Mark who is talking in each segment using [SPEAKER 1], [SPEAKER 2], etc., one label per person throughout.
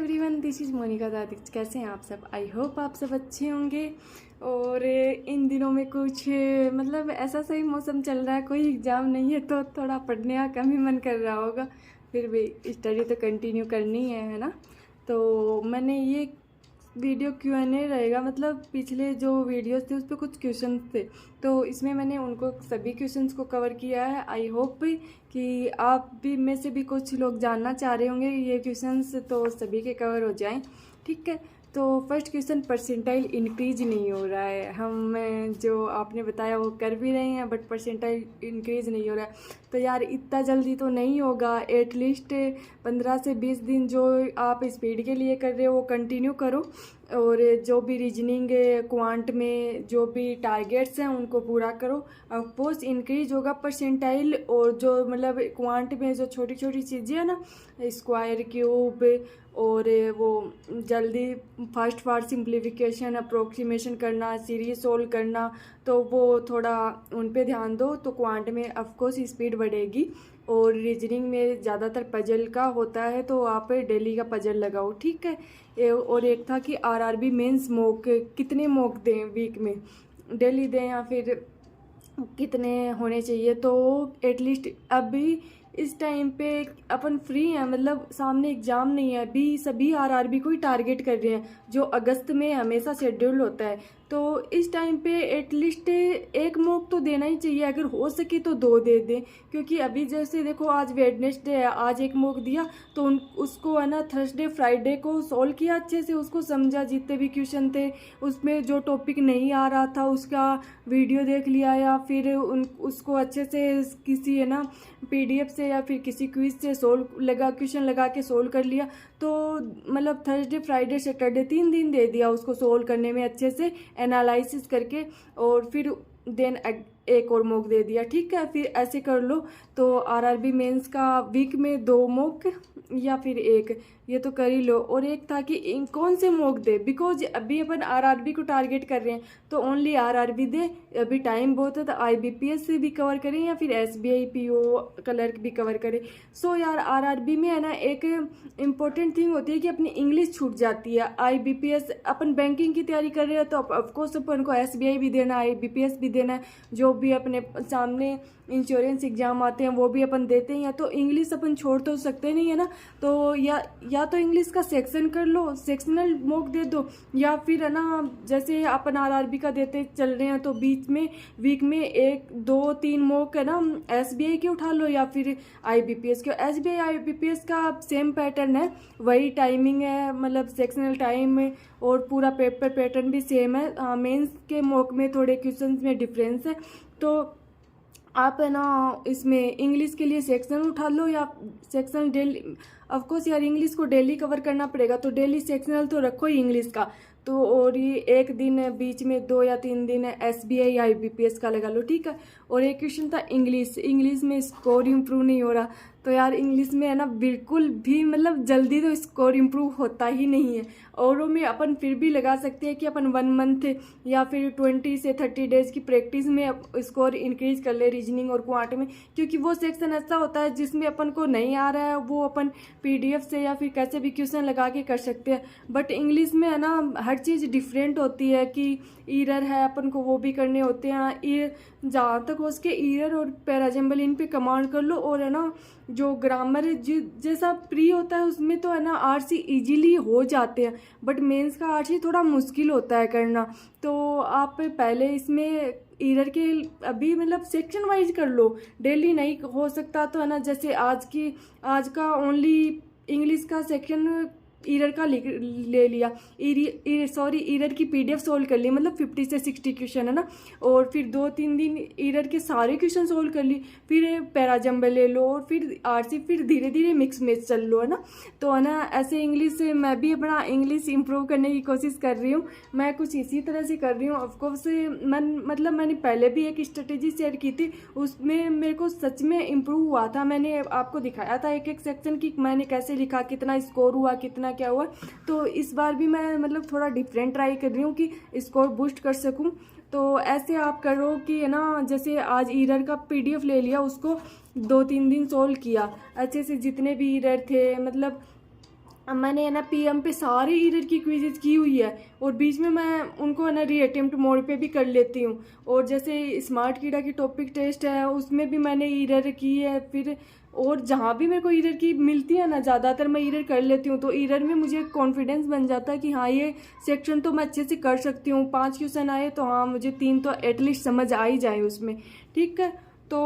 [SPEAKER 1] Everyone, this is Monica Dadik. कैसे हैं आप सब? आई होप आप सब अच्छे होंगे। और इन दिनों में कुछ मतलब ऐसा सही मौसम चल रहा है, कोई एग्ज़ाम नहीं है तो थोड़ा पढ़ने का कम ही मन कर रहा होगा। फिर भी स्टडी तो कंटिन्यू करनी है ना। तो मैंने ये वीडियो Q&A रहेगा, मतलब पिछले जो वीडियोस थे उस पर कुछ क्वेश्चंस थे, तो इसमें मैंने उनको सभी क्वेश्चंस को कवर किया है। आई होप कि आप भी में से भी कुछ लोग जानना चाह रहे होंगे ये क्वेश्चंस, तो सभी के कवर हो जाएं। ठीक है, तो फर्स्ट क्वेश्चन, परसेंटाइल इंक्रीज नहीं हो रहा है। हम जो आपने बताया वो कर भी रहे हैं, बट परसेंटाइल इंक्रीज नहीं हो रहा है। तो यार इतना जल्दी तो नहीं होगा, एटलीस्ट 15 से 20 दिन जो आप स्पीड के लिए कर रहे हो वो कंटिन्यू करो, और जो भी रीजनिंग क्वांट में जो भी टारगेट्स हैं उनको पूरा करो। ऑफकोर्स इंक्रीज होगा परसेंटाइल, और जो मतलब क्वांट में जो छोटी छोटी चीज़ें हैं ना, स्क्वायर क्यूब और वो जल्दी फर्स्ट पार्ट सिंप्लीफिकेशन, अप्रोक्सीमेशन करना, सीरीज सोल्व करना, तो वो थोड़ा उन पे ध्यान दो तो क्वांट में ऑफकोर्स स्पीड बढ़ेगी। और रीजनिंग में ज़्यादातर पजल का होता है, तो आप डेली का पजल लगाओ। ठीक है, और एक था कि आरआरबी मेंस मॉक कितने मॉक दें वीक में, डेली दें या फिर कितने होने चाहिए। तो एटलीस्ट अभी इस टाइम पे अपन फ्री हैं, मतलब सामने एग्ज़ाम नहीं है, अभी सभी आरआरबी को ही टारगेट कर रहे हैं जो अगस्त में हमेशा शेड्यूल होता है। तो इस टाइम पे एटलीस्ट एक मॉक तो देना ही चाहिए, अगर हो सके तो 2 दे दें, क्योंकि अभी जैसे देखो आज वेडनेसडे है, आज एक मॉक दिया तो उसको है ना थर्सडे फ्राइडे को सॉल्व किया अच्छे से, उसको समझा, जितने भी क्वेश्चन थे उसमें जो टॉपिक नहीं आ रहा था उसका वीडियो देख लिया, या फिर उसको अच्छे से किसी है ना PDF से या फिर किसी क्विज से क्वेश्चन लगा के सोल्व कर लिया। तो मतलब थर्सडे फ्राइडे सैटरडे 3 दिन दे दिया उसको सोल्व करने में अच्छे से एनालिसिस करके, और फिर देन एक और मॉक दे दिया। ठीक है, फिर ऐसे कर लो। तो आरआरबी मेंस का वीक में 2 मॉक या फिर 1, ये तो कर ही लो। और एक था कि कौन से मॉक दे, बिकॉज अभी अपन आरआरबी को टारगेट कर रहे हैं तो ओनली आरआरबी दे, अभी टाइम बहुत है। तो IBPS से भी कवर करें या फिर SBI PO क्लर्क भी कवर करें। सो यार आरआरबी में है ना एक इम्पोर्टेंट थिंग होती है कि अपनी इंग्लिश छूट जाती है। IBPS अपन बैंकिंग की तैयारी कर रहे हो तो ऑफकोर्स अपन को SBI भी देना है, IBPS भी देना है, जो भी अपने सामने इंश्योरेंस एग्जाम आते हैं वो भी अपन देते हैं। तो इंग्लिश अपन छोड़ तो सकते नहीं है ना, तो या तो इंग्लिश का सेक्शन कर लो, सेक्शनल मॉक दे दो, या फिर है ना जैसे अपन आरआरबी का देते चल रहे हैं तो बीच में वीक में 1 2 3 मॉक है ना SBI के उठा लो या फिर IBPS के। SBI IBPS का सेम पैटर्न है, वही टाइमिंग है, मतलब सेक्शनल टाइम और पूरा पेपर पैटर्न भी सेम है। मेंस के मॉक में थोड़े क्वेश्चंस में डिफरेंस है। तो आप है ना इसमें इंग्लिश के लिए सेक्शन उठा लो, या सेक्शन डेली, ऑफकोर्स यार इंग्लिश को डेली कवर करना पड़ेगा तो डेली सेक्शनल तो रखो ही इंग्लिश का। तो और ये एक दिन है बीच में 2 या 3 दिन है SBI या IBPS का लगा लो। ठीक है, और एक क्वेश्चन था इंग्लिश में स्कोर इम्प्रूव नहीं हो रहा। तो यार इंग्लिश में है ना बिल्कुल भी मतलब जल्दी तो स्कोर इम्प्रूव होता ही नहीं है। औरों में अपन फिर भी लगा सकते हैं कि अपन 1 मंथ या फिर 20 से 30 डेज की प्रैक्टिस में स्कोर इंक्रीज कर ले रीजनिंग और क्वांट में, क्योंकि वो सेक्शन ऐसा होता है जिसमें अपन को नहीं आ रहा है वो अपन PDF से या फिर कैसे भी क्वेश्चन लगा के कर सकते हैं। बट इंग्लिश में है ना हर चीज़ डिफरेंट होती है कि ईरर है अपन को वो भी करने होते हैं। जहाँ तक हो सके ईरर और पैराजम्बल इन पे कमांड कर लो, और है ना जो ग्रामर जैसा प्री होता है उसमें तो है ना RC इजीली हो जाते हैं, बट मेंस का RC थोड़ा मुश्किल होता है करना। तो आप पहले इसमें ईरर के अभी मतलब सेक्शन वाइज कर लो, डेली नहीं हो सकता तो है ना जैसे आज का ओनली इंग्लिश का सेक्शन ईरर का ले लिया, ईरर की PDF सोल्व कर ली, मतलब 50 से 60 क्वेश्चन है ना, और फिर 2-3 दिन ईरर के सारे क्वेश्चन सोल्व कर ली, फिर पैराजम्बल ले लो और फिर RC, फिर धीरे धीरे मिक्स मैच चल लो है ना। तो है ना ऐसे इंग्लिश से मैं भी अपना इंग्लिश इम्प्रूव करने की कोशिश कर रही हूँ, मैं कुछ इसी तरह से कर रही हूँ। ऑफकोर्स मैंने पहले भी एक स्ट्रेटेजी शेयर की थी, उसमें मेरे को सच में इम्प्रूव हुआ था। मैंने आपको दिखाया था एक एक सेक्शन की मैंने कैसे लिखा, कितना स्कोर हुआ, कितना क्या हुआ। तो इस बार भी मैं मतलब थोड़ा डिफरेंट ट्राई कर रही हूँ कि स्कोर बूस्ट कर सकूँ। तो ऐसे आप करो कि है ना जैसे आज ईरर का PDF ले लिया, उसको 2-3 दिन सोल्व किया अच्छे से, जितने भी ईरर थे मतलब मैंने है ना पीएम पे सारे ईरर की क्विज़ की हुई है, और बीच में मैं उनको है ना रीअटेम्प्ट मोड पे भी कर लेती हूँ। और जैसे स्मार्ट कीड़ा की टॉपिक टेस्ट है उसमें भी मैंने ईरर की है। फिर और जहाँ भी मेरे को ईरर की मिलती है ना, ज़्यादातर मैं ईरर कर लेती हूँ। तो ईरर में मुझे कॉन्फिडेंस बन जाता है कि हाँ ये सेक्शन तो मैं अच्छे से कर सकती हूँ। 5 क्वेश्चन आए तो हाँ मुझे 3 तो एटलीस्ट समझ आ ही जाए उसमें, ठीक है। तो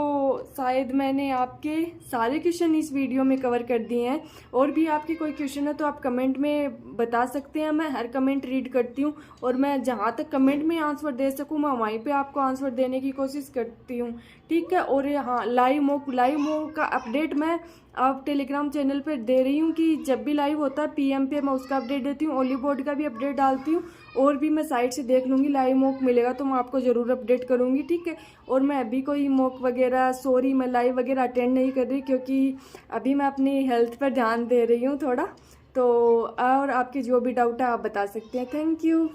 [SPEAKER 1] शायद मैंने आपके सारे क्वेश्चन इस वीडियो में कवर कर दिए हैं। और भी आपके कोई क्वेश्चन है तो आप कमेंट में बता सकते हैं, मैं हर कमेंट रीड करती हूँ। और मैं जहाँ तक कमेंट में आंसर दे सकूँ मैं वहीं पे आपको आंसर देने की कोशिश करती हूँ, ठीक है। और हाँ, लाइव मॉक का अपडेट मैं आप टेलीग्राम चैनल पर दे रही हूँ कि जब भी लाइव होता है पीएम पे मैं उसका अपडेट देती हूँ। ओली बोर्ड का भी अपडेट डालती हूँ, और भी मैं साइट से देख लूँगी लाइव मॉक मिलेगा तो मैं आपको ज़रूर अपडेट करूँगी, ठीक है। और मैं अभी कोई मॉक वगैरह मैं लाइव वगैरह अटेंड नहीं कर रही, क्योंकि अभी मैं अपनी हेल्थ पर ध्यान दे रही हूँ थोड़ा। तो और आपके जो भी डाउट है आप बता सकते हैं। Thank you.